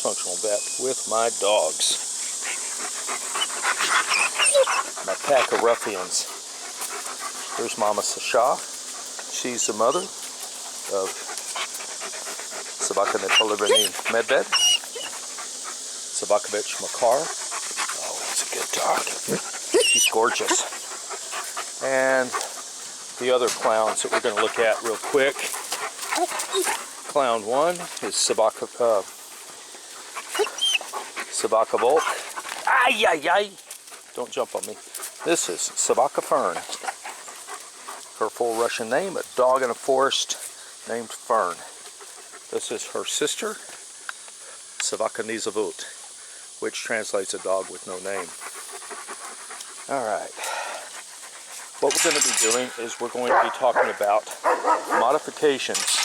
functional vet with my dogs. My pack of ruffians. Here's Mama Sasha. She's the mother of Собака Nepoliverny Medved. Sobakovich Makar. Oh, he's a good dog. He's gorgeous. And the other clowns that we're going to look at real quick. Clown 1 is Sobaka Volk. Ay, ay, ay. Don't jump on me. This is Sobaka Fern. Her full Russian name, a dog in a forest named Fern. This is her sister, Sobaka Nizavut, which translates a dog with no name. Alright. What we're going to be doing is we're going to be talking about modifications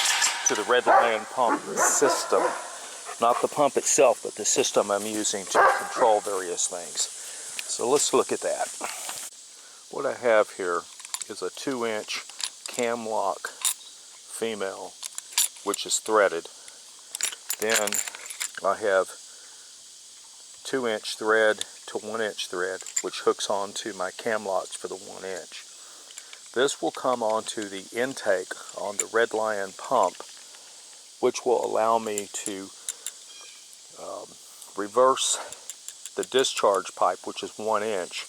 to the Red Lion pump system. Not the pump itself, but the system I'm using to control various things. So let's look at that. What I have here is a 2-inch cam lock female, which is threaded. Then I have 2-inch thread to 1-inch thread, which hooks onto my cam locks for the 1-inch. This will come onto the intake on the Red Lion pump, which will allow me to reverse the discharge pipe, which is 1-inch,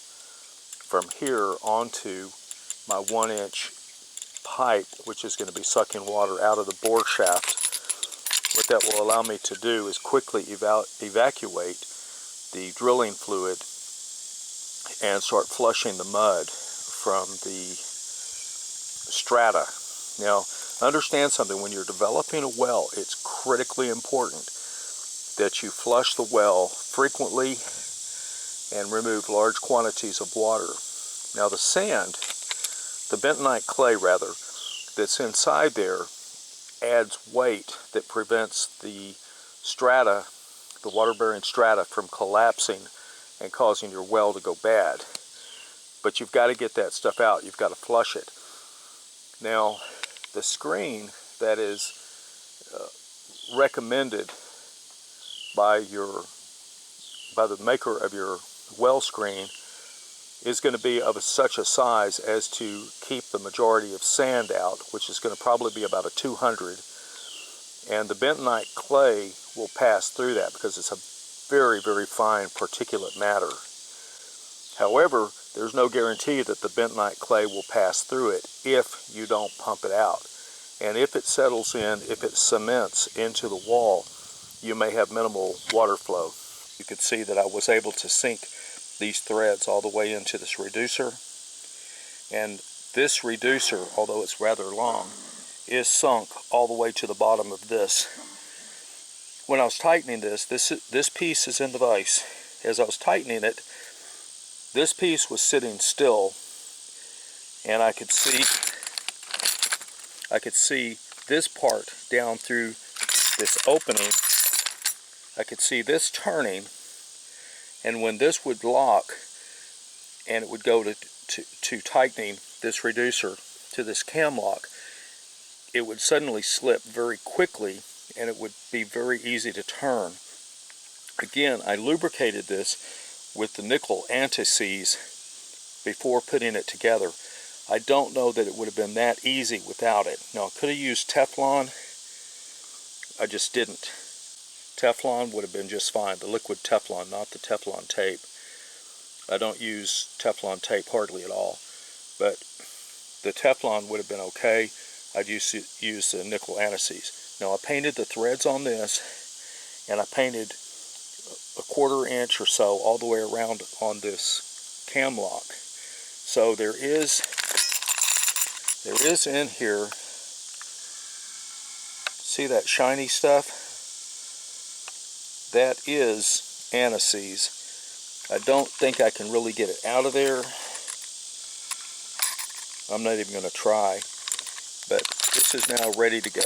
from here onto my 1-inch pipe, which is going to be sucking water out of the bore shaft. What that will allow me to do is quickly evacuate the drilling fluid and start flushing the mud from the strata. Now, understand something. When you're developing a well, it's critically important that you flush the well frequently and remove large quantities of water. Now, the sand, the bentonite clay rather, that's inside there adds weight that prevents the strata, the water-bearing strata, from collapsing and causing your well to go bad. But you've got to get that stuff out. You've got to flush it. Now, the screen that is recommended by the maker of your well screen is going to be of such a size as to keep the majority of sand out, which is going to probably be about a 200. And the bentonite clay will pass through that because it's a very, very fine particulate matter. However, there's no guarantee that the bentonite clay will pass through it if you don't pump it out. And if it settles in, if it cements into the wall, you may have minimal water flow. You can see that I was able to sink these threads all the way into this reducer. And this reducer, although it's rather long, is sunk all the way to the bottom of this. When I was tightening this piece is in the vise. As I was tightening it, this piece was sitting still, and I could see this part down through this opening. I could see this turning, and when this would lock and it would go to tightening this reducer to this cam lock, it would suddenly slip very quickly and it would be very easy to turn. Again, I lubricated this with the nickel anti-seize before putting it together. I don't know that it would have been that easy without it. Now, I could have used Teflon. I just didn't. Teflon would have been just fine. The liquid Teflon, not the Teflon tape. I don't use Teflon tape hardly at all. But the Teflon would have been okay. I'd use the nickel anti-seize. Now, I painted the threads on this, and I painted a 1/4 inch or so all the way around on this cam lock. So there is in here, see that shiny stuff? That is anti-seize. I don't think I can really get it out of there. I'm not even going to try, but this is now ready to go.